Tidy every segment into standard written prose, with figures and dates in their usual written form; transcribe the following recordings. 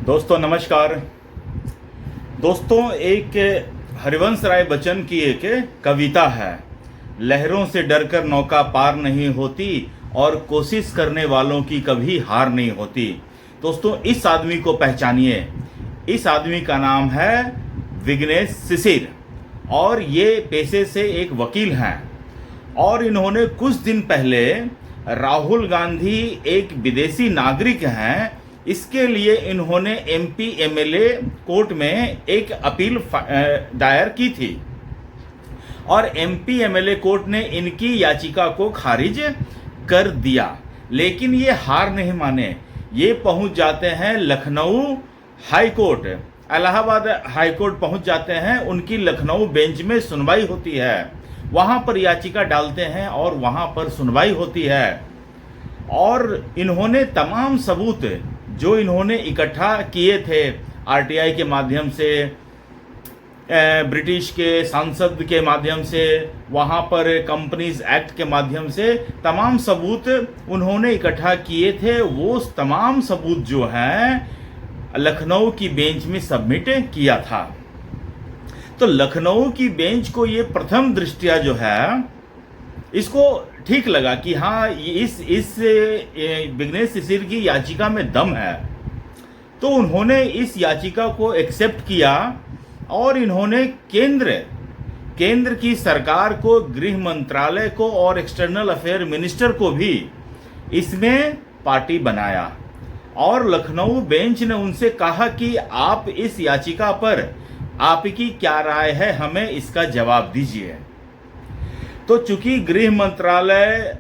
दोस्तों नमस्कार। दोस्तों एक हरिवंश राय बच्चन की एक कविता है, लहरों से डरकर नौका पार नहीं होती और कोशिश करने वालों की कभी हार नहीं होती। दोस्तों इस आदमी को पहचानिए। इस आदमी का नाम है विघ्नेश शिशिर और ये पेशे से एक वकील हैं और इन्होंने कुछ दिन पहले राहुल गांधी एक विदेशी नागरिक हैं, इसके लिए इन्होंने एमपी एमएलए कोर्ट में एक अपील दायर की थी और एमपी एमएलए कोर्ट ने इनकी याचिका को खारिज कर दिया। लेकिन ये हार नहीं माने, ये पहुंच जाते हैं Lucknow high court, Allahabad high court पहुंच जाते हैं। उनकी लखनऊ बेंच में सुनवाई होती है, वहां पर याचिका डालते हैं और वहां पर सुनवाई होती है और इन्होंने तमाम सबूत जो इन्होंने इकट्ठा किए थे आरटीआई के माध्यम से, ब्रिटिश के सांसद के माध्यम से, वहाँ पर कंपनीज एक्ट के माध्यम से तमाम सबूत उन्होंने इकट्ठा किए थे। वो तमाम सबूत जो हैं लखनऊ की बेंच में सबमिट किया था। तो लखनऊ की बेंच को ये प्रथम दृष्टया जो है इसको ठीक लगा कि हाँ इस विघ्नेश शिशिर की याचिका में दम है, तो उन्होंने इस याचिका को एक्सेप्ट किया और इन्होंने केंद्र की सरकार को, गृह मंत्रालय को और एक्सटर्नल अफेयर मिनिस्टर को भी इसमें पार्टी बनाया और लखनऊ बेंच ने उनसे कहा कि आप इस याचिका पर आपकी क्या राय है, हमें इसका जवाब दीजिए। तो चूंकि गृह मंत्रालय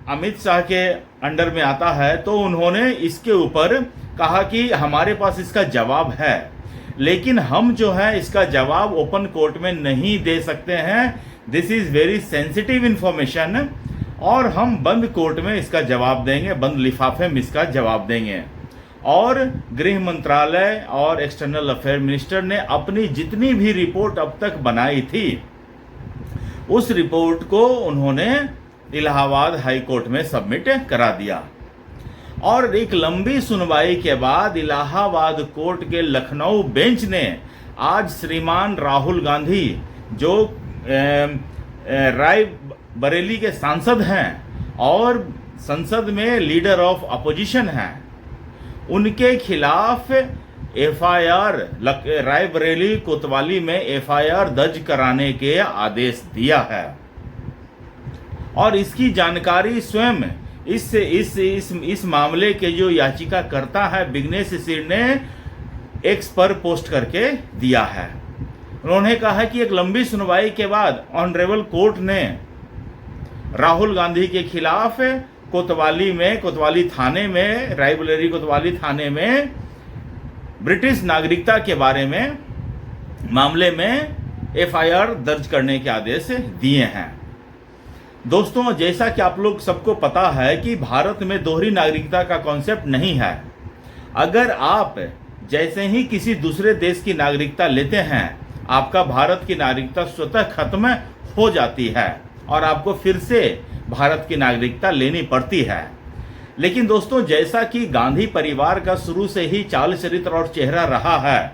अमित शाह के अंडर में आता है तो उन्होंने इसके ऊपर कहा कि हमारे पास इसका जवाब है, लेकिन हम जो है इसका जवाब ओपन कोर्ट में नहीं दे सकते हैं, this is very sensitive information, और हम बंद कोर्ट में इसका जवाब देंगे, बंद लिफाफे में इसका जवाब देंगे। और गृह मंत्रालय और एक्सटर्नल अफेयर मिनिस्टर ने अपनी जितनी भी रिपोर्ट अब तक बनाई थी उस रिपोर्ट को उन्होंने इलाहाबाद हाई कोर्ट में सबमिट करा दिया और एक लंबी सुनवाई के बाद इलाहाबाद कोर्ट के लखनऊ बेंच ने आज श्रीमान राहुल गांधी जो राय बरेली के सांसद हैं और संसद में लीडर ऑफ अपोजिशन हैं, उनके खिलाफ एफआईआर रायबरेली कोतवाली में एफआईआर दर्ज कराने के आदेश दिया है और इसकी जानकारी स्वयं इस मामले के जो याचिका करता है विघ्नेश शिशिर ने एक्स पर पोस्ट करके दिया है। उन्होंने कहा कि एक लंबी सुनवाई के बाद ऑनरेबल कोर्ट ने राहुल गांधी के खिलाफ कोतवाली थाने में, रायबरेली कोतवाली थाने में ब्रिटिश नागरिकता के बारे में मामले में एफआईआर दर्ज करने के आदेश दिए हैं। दोस्तों जैसा कि आप लोग सबको पता है कि भारत में दोहरी नागरिकता का कॉन्सेप्ट नहीं है। अगर आप जैसे ही किसी दूसरे देश की नागरिकता लेते हैं आपका भारत की नागरिकता स्वतः खत्म हो जाती है और आपको फिर से भारत की नागरिकता लेनी पड़ती है। लेकिन दोस्तों जैसा कि गांधी परिवार का शुरू से ही चाल चरित्र और चेहरा रहा है,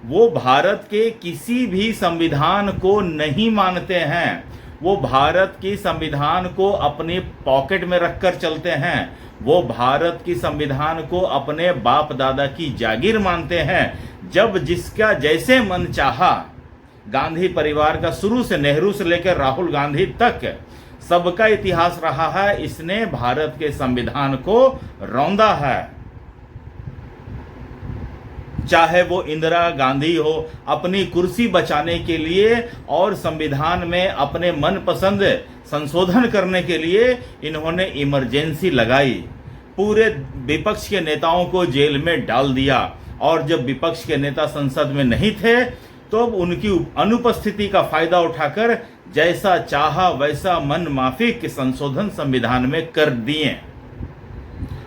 वो भारत के किसी भी संविधान को नहीं मानते हैं, वो भारत की संविधान को अपने पॉकेट में रखकर चलते हैं, वो भारत की संविधान को अपने बाप दादा की जागीर मानते हैं। जब जिसका जैसे मन चाहा, गांधी परिवार का शुरू से नेहरू से लेकर राहुल गांधी तक सबका इतिहास रहा है, इसने भारत के संविधान को रौंदा है। चाहे वो इंदिरा गांधी हो, अपनी कुर्सी बचाने के लिए और संविधान में अपने मनपसंद संशोधन करने के लिए इन्होंने इमरजेंसी लगाई, पूरे विपक्ष के नेताओं को जेल में डाल दिया और जब विपक्ष के नेता संसद में नहीं थे तो उनकी अनुपस्थिति का फायदा उठाकर जैसा चाहा वैसा मन माफिक संशोधन संविधान में कर दिए।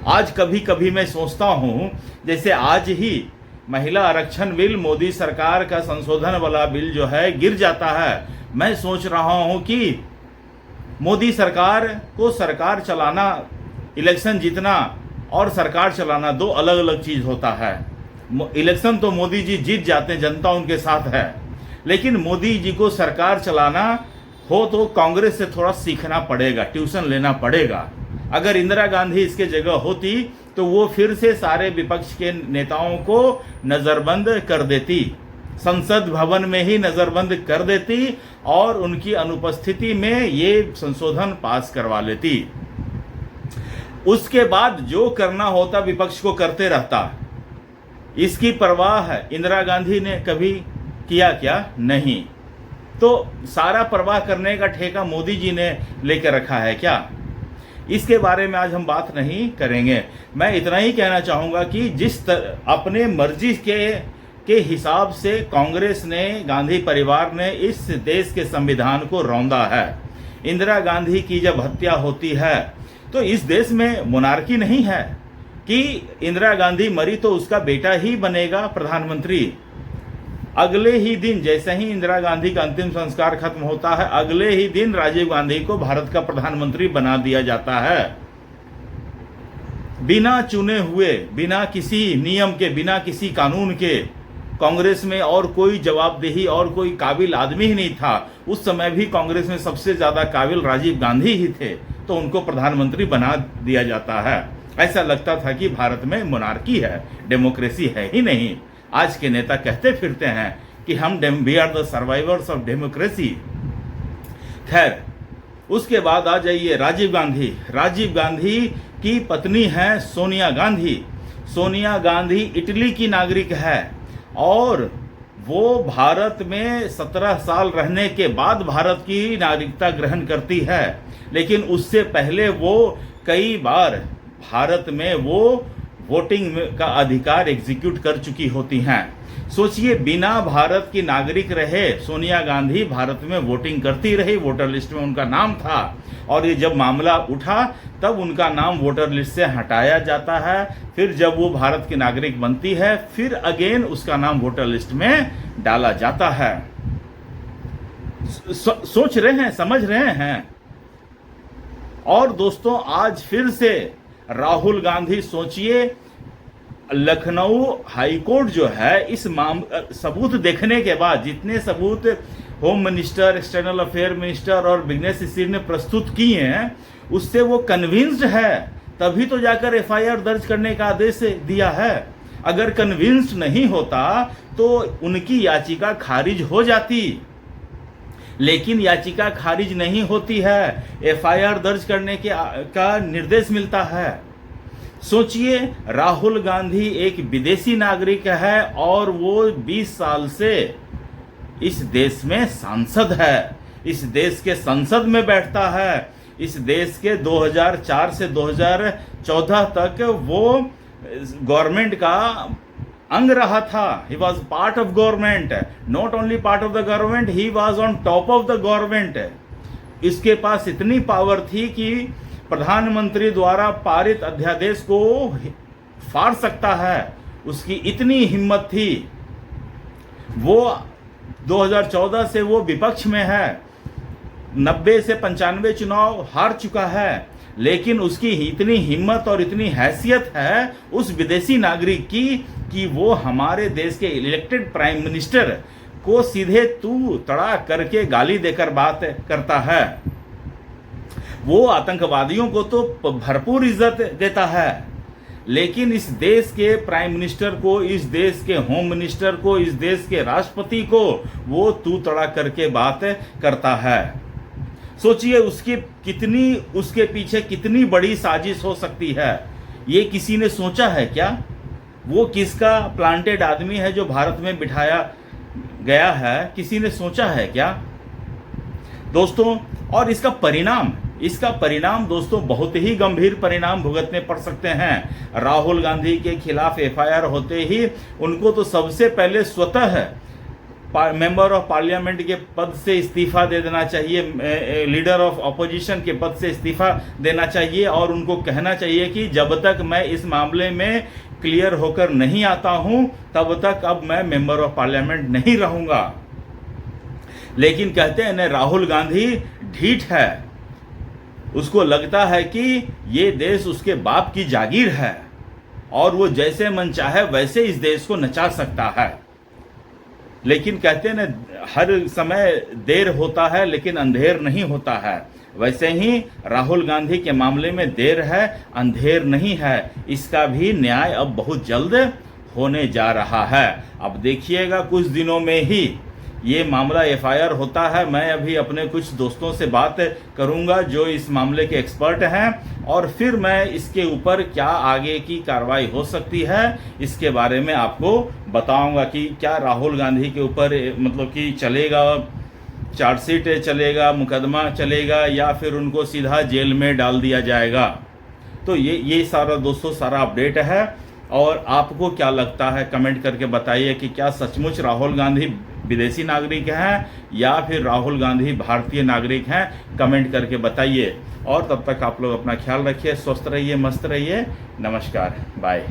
आज कभी कभी मैं सोचता हूं, जैसे आज ही महिला आरक्षण बिल, मोदी सरकार का संशोधन वाला बिल जो है गिर जाता है, मैं सोच रहा हूं कि मोदी सरकार को सरकार चलाना, इलेक्शन जीतना और सरकार चलाना दो अलग अलग चीज होता है। इलेक्शन तो मोदी जी जीत जाते हैं, जनता उनके साथ है, लेकिन मोदी जी को सरकार चलाना हो तो कांग्रेस से थोड़ा सीखना पड़ेगा, ट्यूशन लेना पड़ेगा। अगर इंदिरा गांधी इसके जगह होती तो वो फिर से सारे विपक्ष के नेताओं को नजरबंद कर देती, संसद भवन में ही नजरबंद कर देती और उनकी अनुपस्थिति में ये संशोधन पास करवा लेती। उसके बाद जो करना होता विपक्ष को करते रहता। इसकी परवाह इंदिरा गांधी ने कभी किया क्या? नहीं। तो सारा परवाह करने का ठेका मोदी जी ने लेकर रखा है क्या? इसके बारे में आज हम बात नहीं करेंगे। मैं इतना ही कहना चाहूँगा कि अपने मर्जी के हिसाब से कांग्रेस ने, गांधी परिवार ने इस देश के संविधान को रौंदा है। इंदिरा गांधी की जब हत्या होती है तो इस देश में मोनार्की नहीं है कि इंदिरा गांधी मरी तो उसका बेटा ही बनेगा प्रधानमंत्री। अगले ही दिन जैसे ही इंदिरा गांधी का अंतिम संस्कार खत्म होता है, अगले ही दिन राजीव गांधी को भारत का प्रधानमंत्री बना दिया जाता है। बिना चुने हुए, बिना किसी नियम के, बिना किसी कानून के। कांग्रेस में और कोई जवाबदेही और कोई काबिल आदमी ही नहीं था। उस समय भी कांग्रेस में सबसे ज्यादा काबिल राजीव गांधी ही थे, तो उनको प्रधानमंत्री बना दिया जाता है। ऐसा लगता था कि भारत में मोनार्की है, डेमोक्रेसी है ही नहीं। आज के नेता कहते फिरते हैं कि हम we are the survivors of democracy. खैर, उसके बाद आ जाइए राजीव गांधी। राजीव गांधी की पत्नी है सोनिया गांधी। सोनिया गांधी इटली की नागरिक है और वो भारत में 17 साल रहने के बाद भारत की नागरिकता ग्रहण करती है, लेकिन उससे पहले वो कई बार भारत में वो वोटिंग का अधिकार एग्जीक्यूट कर चुकी होती हैं। सोचिए, बिना भारत की नागरिक रहे सोनिया गांधी भारत में वोटिंग करती रही, वोटर लिस्ट में उनका नाम था, और ये जब मामला उठा तब उनका नाम वोटर लिस्ट से हटाया जाता है। फिर जब वो भारत की नागरिक बनती है, फिर अगेन उसका नाम वोटर लिस्ट में डाला जाता है। सोच रहे हैं, समझ रहे हैं? और दोस्तों, आज फिर से राहुल गांधी, सोचिए, लखनऊ हाईकोर्ट जो है इस सबूत देखने के बाद, जितने सबूत home minister, external affair minister और बिजनेस सिर ने प्रस्तुत किए हैं, उससे वो कन्विंस्ड है, तभी तो जाकर एफआईआर दर्ज करने का आदेश दिया है। अगर कन्विंस्ड नहीं होता तो उनकी याचिका खारिज हो जाती, लेकिन याचिका खारिज नहीं होती है, एफआईआर दर्ज करने का निर्देश मिलता है। सोचिए, राहुल गांधी एक विदेशी नागरिक है और वो 20 साल से इस देश में सांसद है, इस देश के संसद में बैठता है। इस देश के 2004 से 2014 तक वो गवर्नमेंट का अंग रहा था। He was part of government, not only part of the government, he was on top of the government. इसके पास इतनी पावर थी कि प्रधानमंत्री द्वारा पारित अध्यादेश को फाड़ सकता है, उसकी इतनी हिम्मत थी। वो 2014 से वो विपक्ष में है, 90 से 95 चुनाव हार चुका है, लेकिन उसकी इतनी हिम्मत और इतनी हैसियत है उस विदेशी नागरिक की कि वो हमारे देश के इलेक्टेड प्राइम मिनिस्टर को सीधे तू तड़ा करके गाली देकर बात करता है। वो आतंकवादियों को तो भरपूर इज्जत देता है, लेकिन इस देश के प्राइम मिनिस्टर को, इस देश के होम मिनिस्टर को, इस देश के राष्ट्रपति को वो तू तड़ा करके बात करता है। सोचिए, उसके पीछे कितनी बड़ी साजिश हो सकती है। ये किसी ने सोचा है क्या? वो किसका प्लांटेड आदमी है जो भारत में बिठाया गया है? किसी ने सोचा है क्या दोस्तों? और इसका परिणाम दोस्तों बहुत ही गंभीर परिणाम भुगतने पड़ सकते हैं। राहुल गांधी के खिलाफ एफआईआर होते ही उनको तो सबसे पहले स्वतः मेंबर ऑफ पार्लियामेंट के पद से इस्तीफा दे देना चाहिए, लीडर ऑफ अपोजिशन के पद से इस्तीफा देना चाहिए, और उनको कहना चाहिए कि जब तक मैं इस मामले में क्लियर होकर नहीं आता हूं तब तक अब मैं मेंबर ऑफ पार्लियामेंट नहीं रहूंगा। लेकिन कहते हैं न, राहुल गांधी ढीठ है, उसको लगता है कि ये देश उसके बाप की जागीर है, और वो जैसे मन चाहे वैसे इस देश को नचा सकता है। लेकिन कहते हैं ना, हर समय देर होता है लेकिन अंधेर नहीं होता है। वैसे ही राहुल गांधी के मामले में देर है, अंधेर नहीं है। इसका भी न्याय अब बहुत जल्द होने जा रहा है। अब देखिएगा कुछ दिनों में ही ये मामला एफआईआर होता है। मैं अभी अपने कुछ दोस्तों से बात करूंगा जो इस मामले के एक्सपर्ट हैं, और फिर मैं इसके ऊपर क्या आगे की कार्रवाई हो सकती है इसके बारे में आपको बताऊंगा कि क्या राहुल गांधी के ऊपर मतलब कि चलेगा, चार्जशीट चलेगा, मुकदमा चलेगा, या फिर उनको सीधा जेल में डाल दिया जाएगा। तो ये सारा दोस्तों सारा अपडेट है। और आपको क्या लगता है कमेंट करके बताइए कि क्या सचमुच राहुल गांधी विदेशी नागरिक हैं या फिर राहुल गांधी भारतीय नागरिक हैं, कमेंट करके बताइए। और तब तक आप लोग अपना ख्याल रखिए, स्वस्थ रहिए, मस्त रहिए। नमस्कार, बाय।